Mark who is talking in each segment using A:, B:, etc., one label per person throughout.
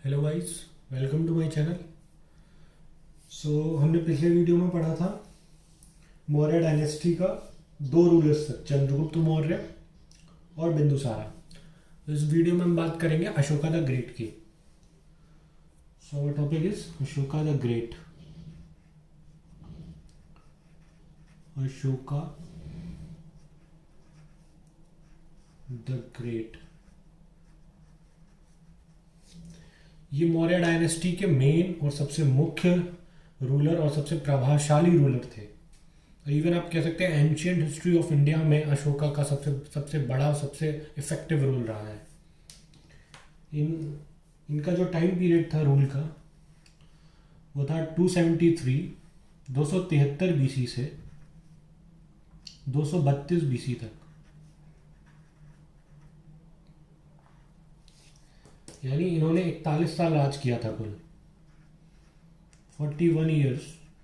A: Hello guys, welcome to my channel. हमने पिछले video में पढ़ा था मौर्य डायनेस्टी का दो रूलर्स थे, चंद्रगुप्त मौर्य और बिंदुसारा। इस वीडियो में हम बात करेंगे अशोका द ग्रेट की। So our topic is Ashoka the Great. Ashoka the Great ये मौर्य डायनेस्टी के मेन और सबसे मुख्य रूलर और सबसे प्रभावशाली रूलर थे। इवन आप कह सकते हैं एंशियंट हिस्ट्री ऑफ इंडिया में अशोका का सबसे सबसे बड़ा, सबसे इफेक्टिव रोल रहा है। इनका जो टाइम पीरियड था रूल का वो था 273 बीसी से 232 बीसी तक। यानी इन्होंने 41 साल राज किया था कुल। 41 ईयर्स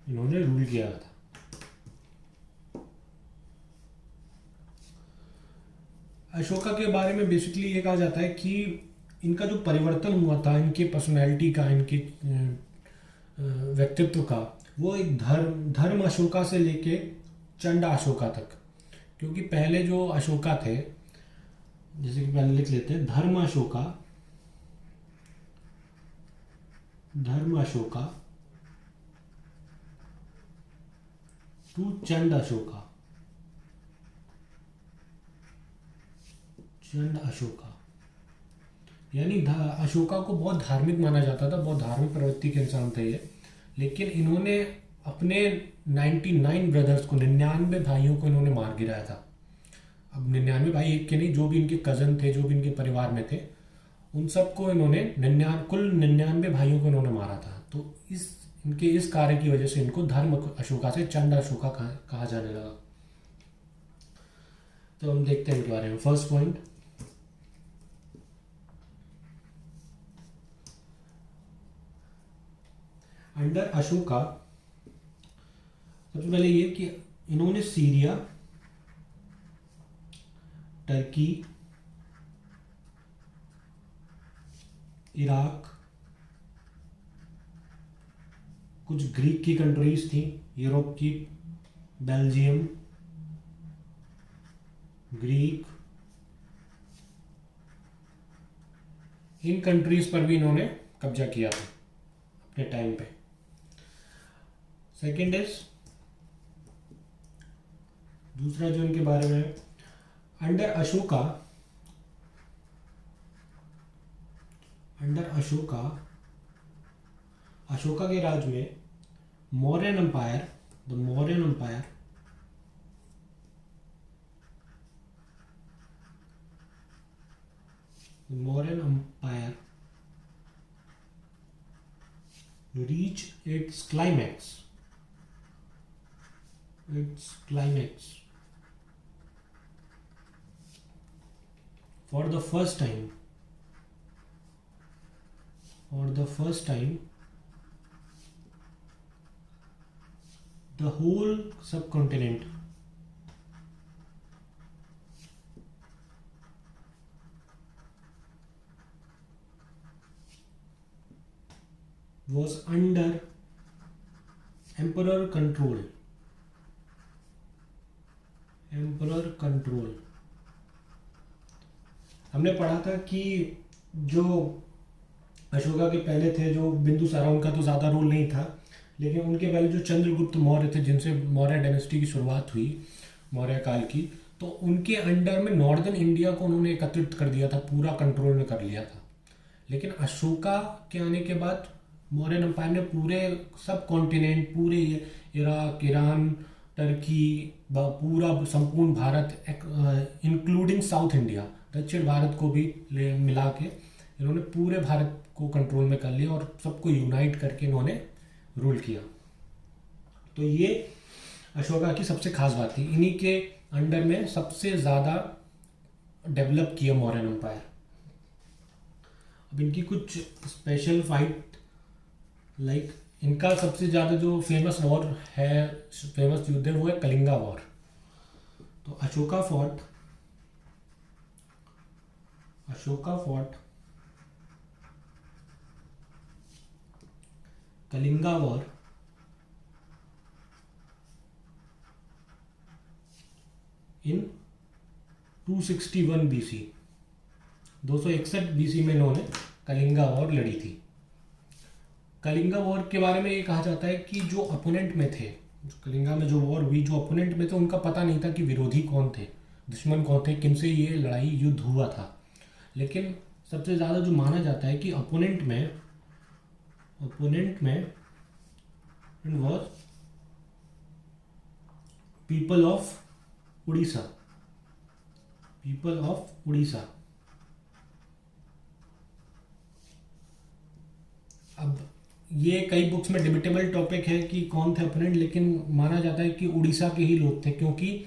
A: इन्होंने रूल किया था। अशोका के बारे में बेसिकली ये कहा जाता है कि इनका जो परिवर्तन हुआ था, इनके पर्सनैलिटी का, इनके व्यक्तित्व का, वो एक धर्म अशोका से लेके चंड अशोका तक। क्योंकि पहले जो अशोका थे, जैसे कि पहले लिख लेते हैं, धर्म अशोका टू चंड अशोका। चंड अशोका यानी अशोका को बहुत धार्मिक माना जाता था, बहुत धार्मिक प्रवृत्ति के इंसान थे ये। लेकिन इन्होंने अपने 99 ब्रदर्स को, 99 भाइयों को इन्होंने मार गिराया था। अब 99 भाई एक के नहीं, जो भी इनके कजन थे, जो भी इनके परिवार में थे, उन सबको इन्होंने कुल 99 भाइयों को इन्होंने मारा था। तो इनके इस कार्य की वजह से इनको धर्म अशोका से चंड अशोका कहा जाने लगा। तो हम देखते हैं इनके बारे में। फर्स्ट पॉइंट, अंडर अशोका सबसे पहले ये कि इन्होंने सीरिया, टर्की, इराक, कुछ ग्रीक की कंट्रीज थी, यूरोप की, बेल्जियम, ग्रीक, इन कंट्रीज पर भी इन्होंने कब्जा किया था अपने टाइम पे। सेकेंड इज, दूसरा जो इनके बारे में, अंडर अशोका के राज में Mauryan empire, the Mauryan empire reach its climax for the first time the whole subcontinent was under emperor control। हमने पढ़ा था कि जो अशोका के पहले थे, जो बिंदुसारा, उनका तो ज़्यादा रोल नहीं था। लेकिन उनके पहले जो चंद्रगुप्त मौर्य थे, जिनसे मौर्य डायनेस्टी की शुरुआत हुई, मौर्य काल की, तो उनके अंडर में नॉर्दर्न इंडिया को उन्होंने एकत्रित कर दिया था, पूरा कंट्रोल में कर लिया था। लेकिन अशोका के आने के बाद मौर्यन एम्पायर ने पूरे सब कॉन्टिनेंट, पूरे इराक, ईरान, टर्की, पूरा संपूर्ण भारत, इंक्लूडिंग साउथ इंडिया, दक्षिण भारत को भी मिला के इन्होंने पूरे भारत को कंट्रोल में कर लिया और सबको यूनाइट करके इन्होंने रूल किया। तो ये अशोका की सबसे खास बात थी। इन्हीं के अंडर में सबसे ज़्यादा डेवलप किया मौर्यन एम्पायर। अब इनकी कुछ स्पेशल फाइट, लाइक इनका सबसे ज़्यादा जो फेमस वॉर है, फेमस युद्ध है, वो है कलिंगा वॉर। तो Ashoka fought Kalinga war in 261 BC, 261 BC में इन्होंने कलिंगा वॉर लड़ी थी। कलिंगा वॉर के बारे में ये कहा जाता है कि जो अपोनेंट में थे, जो कलिंगा में जो वॉर हुई, जो अपोनेंट में थे उनका पता नहीं था कि विरोधी कौन थे, दुश्मन कौन थे, किनसे ये लड़ाई युद्ध हुआ था। लेकिन सबसे ज़्यादा जो माना जाता है कि अपोनेंट में वॉज पीपल ऑफ उड़ीसा। अब ये कई बुक्स में डिबेटेबल टॉपिक है कि कौन थे ओपोनेंट, लेकिन माना जाता है कि उड़ीसा के ही लोग थे, क्योंकि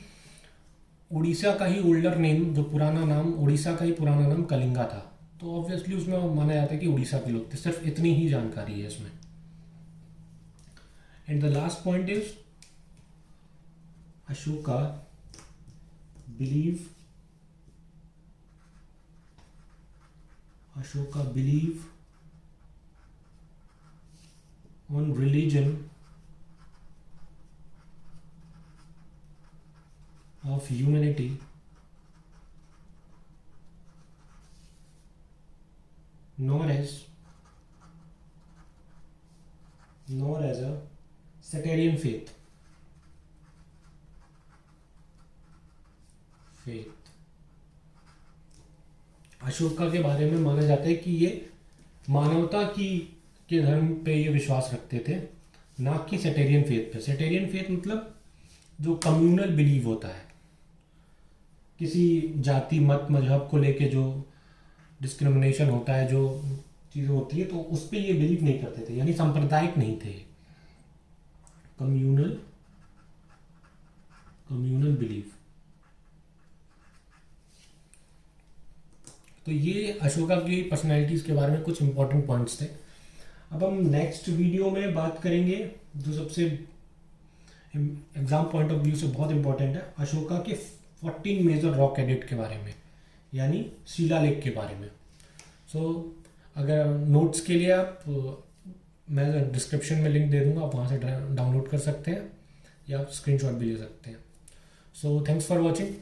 A: उड़ीसा का ही ओल्डर नेम, जो पुराना नाम, उड़ीसा का ही पुराना नाम कलिंगा था, तो ऑब्वियसली उसमें माना जाता है कि उड़ीसा के लोग थे। सिर्फ इतनी ही जानकारी है इसमें। And the last point is Ashoka believe on religion of humanity nor as a sectarian faith. Ashoka के बारे में माना जाता है कि ये मानवता के धर्म पे ये विश्वास रखते थे, ना कि सेटेरियन फेथ पे। सेटेरियन फेथ मतलब जो कम्युनल बिलीव होता है, किसी जाति मत मजहब को लेके जो डिस्क्रिमिनेशन होता है, जो चीज़ें होती है, तो उस पर ये बिलीव नहीं करते थे, यानी सांप्रदायिक नहीं थे। Communal believe. तो ये अशोका की पर्सनैलिटीज़ के बारे में कुछ इंपॉर्टेंट पॉइंट्स थे। अब हम नेक्स्ट वीडियो में बात करेंगे जो सबसे एग्जाम पॉइंट ऑफ व्यू से बहुत इंपॉर्टेंट है, अशोका के 14 मेजर रॉक एडिक्ट के बारे में, यानी शिलालेख के बारे में। अगर नोट्स के लिए आप, मैं डिस्क्रिप्शन में लिंक दे दूंगा, आप वहाँ से डाउनलोड कर सकते हैं या आप स्क्रीनशॉट भी ले सकते हैं। Thanks for watching.